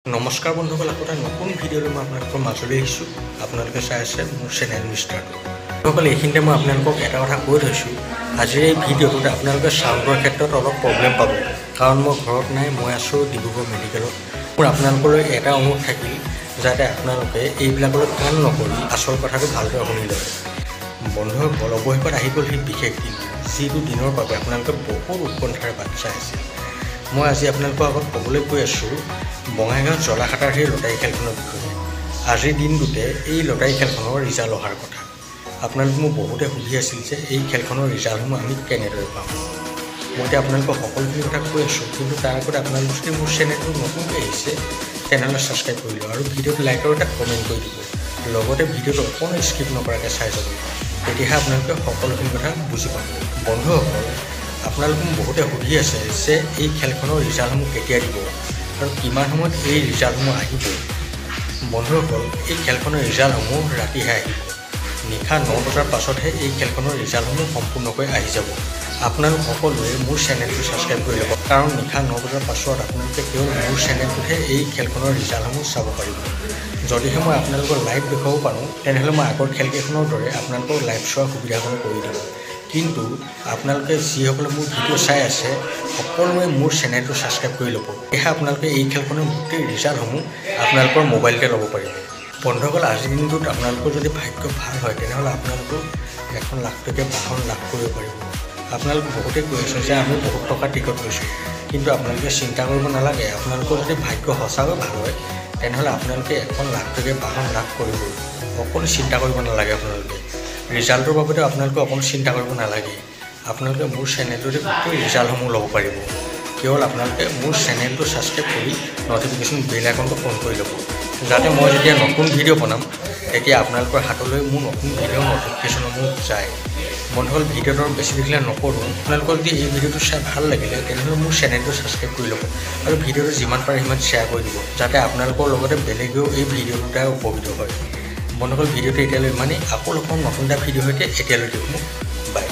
নমস্কাৰ বন্ধুসকল, এটা নতুন ভিডিঅ'লৈ মই আপোনালোকৰ মাজলৈ আহিছোঁ। আপোনালোকে চাই আছে মোৰ চেনেল মিষ্টাৰটো। বন্ধুসকল, এইখিনিতে মই আপোনালোকক এটা কথা কৈ থৈছোঁ, আজিৰ এই ভিডিঅ'টোত আপোনালোকে চাউণ্ডৰ ক্ষেত্ৰত অলপ প্ৰব্লেম পাব, কাৰণ মই ঘৰত নাই, মই আছোঁ ডিব্ৰুগড় মেডিকেলত। মোৰ আপোনালোকলৈ এটা অনুৰোধ থাকিল, যাতে আপোনালোকে এইবিলাকলৈ কাম নকৰি আচল কথাটো ভালদৰে শুনি লয়। বন্ধুসকল, অৱশেষত আহি গ'ল সেই বিশেষ দিন, যিটো দিনৰ বাবে আপোনালোকে বহুত উৎকণ্ঠাৰে বাট চাই আছে। মই আজি আপোনালোকৰ আগত ক'বলৈ গৈ আছোঁ বঙাইগাঁও জলাখাটাৰ সেই লটাৰী খেলখনৰ বিষয়ে। আজিৰ দিনটোতে এই লটাৰী খেলখনৰ ৰিজাল্ট অহাৰ কথা। আপোনালোকে মোক বহুতে সুধি আছিল যে এই খেলখনৰ ৰিজাল্টসমূহ আমি কেনেদৰে পাম। মই এতিয়া আপোনালোকক সকলোখিনি কথা কৈ আছোঁ, কিন্তু তাৰ আগতে আপোনালোকে যদি মোৰ চেনেলটো নতুনকৈ আহিছে তেনেহ'লে ছাবস্ক্ৰাইব কৰি লওক আৰু ভিডিঅ'টো লাইক আৰু এটা কমেণ্ট কৰি দিব। লগতে ভিডিঅ'টো অকণো স্কিপ নকৰাকৈ চাই যাব, তেতিয়াহে আপোনালোকে সকলোখিনি কথা বুজি পাব। বন্ধুসকল, আপোনালোকে মোক বহুতে সুধি আছে যে এই খেলখনৰ ৰিজাল্টসমূহ কেতিয়া দিব আৰু কিমান সময়ত এই ৰিজাল্টসমূহ আহিব। বন্ধুসকল, এই খেলখনৰ ৰিজাল্টসমূহ ৰাতিহে আহিব। নিশা 9 বজাৰ পাছতহে এই খেলখনৰ ৰিজাল্টসমূহ সম্পূৰ্ণকৈ আহি যাব। আপোনালোক সকলোৱে মোৰ চেনেলটো ছাবস্ক্ৰাইব কৰি ল'ব, কাৰণ নিশা 9 বজাৰ পাছত আপোনালোকে কেৱল মোৰ চেনেলটোতহে এই খেলখনৰ ৰিজাল্টসমূহ চাব পাৰিব। যদিহে মই আপোনালোকক লাইভ দেখুৱাব পাৰোঁ, তেনেহ'লে মই আগৰ খেলকেইখনৰ দৰে আপোনালোকক লাইভ চোৱাৰ সুবিধাসমূহ কৰি দিম। কিন্তু আপোনালোকে যিসকলে মোৰ ভিডিঅ' চাই আছে সকলোৱে মোৰ চেনেলটো ছাবস্ক্ৰাইব কৰি ল'ব, তেতিয়াহে আপোনালোকে এই খেলখনৰ গোটেই ৰিজাল্টসমূহ আপোনালোকৰ মোবাইলতে ল'ব পাৰিব। বন্ধুসকল, আজিৰ দিনটোত আপোনালোকৰ যদি ভাগ্য ভাল হয়, তেনেহ'লে আপোনালোকক এখন লাখটকীয়া বাহন লাভ কৰিব পাৰিব। আপোনালোকে বহুতে কৈ আছে যে আমি বহুত টকাৰ টিকট লৈছোঁ, কিন্তু আপোনালোকে চিন্তা কৰিব নালাগে। আপোনালোকৰ যদি ভাগ্য সঁচাকৈ ভাল হয়, তেনেহ'লে আপোনালোকে এখন লাখটকীয়া বাহন লাভ কৰিবই। অকণো চিন্তা কৰিব নালাগে। আপোনালোকে ৰিজাল্টৰ বাবেতো আপোনালোকে অকণো চিন্তা কৰিব নালাগে। আপোনালোকে মোৰ চেনেলটোতে গোটেই ৰিজাল্টসমূহ ল'ব পাৰিব। কেৱল আপোনালোকে মোৰ চেনেলটো ছাবস্ক্ৰাইব কৰি ন'টিফিকেশ্যন বেল আইকনটো অন কৰি ল'ব, যাতে মই যেতিয়া নতুন ভিডিঅ' বনাম তেতিয়া আপোনালোকৰ হাতলৈ মোৰ নতুন ভিডিঅ'ৰ ন'টিফিকেশ্যনসমূহ যায়। বন্ধুসকল, ভিডিঅ'টো বেছি দেখিলে নকৰোঁ। আপোনালোকৰ যদি এই ভিডিঅ'টো চাই ভাল লাগিলে, তেনেহ'লে মোৰ চেনেলটো ছাবস্ক্ৰাইব কৰি ল'ব আৰু ভিডিঅ'টো যিমান পাৰে সিমান শ্বেয়াৰ কৰি দিব, যাতে আপোনালোকৰ লগতে বেলেগেও এই ভিডিঅ'টোৰ দ্বাৰা উপকৃত হয়। বন্ধুসকল, ভিডিঅ'টো এতিয়ালৈ ইমানেই। আকৌ লগ পাম নতুন এটা ভিডিঅ'ৰ সৈতে। এতিয়ালৈ দেখোঁ, বাই।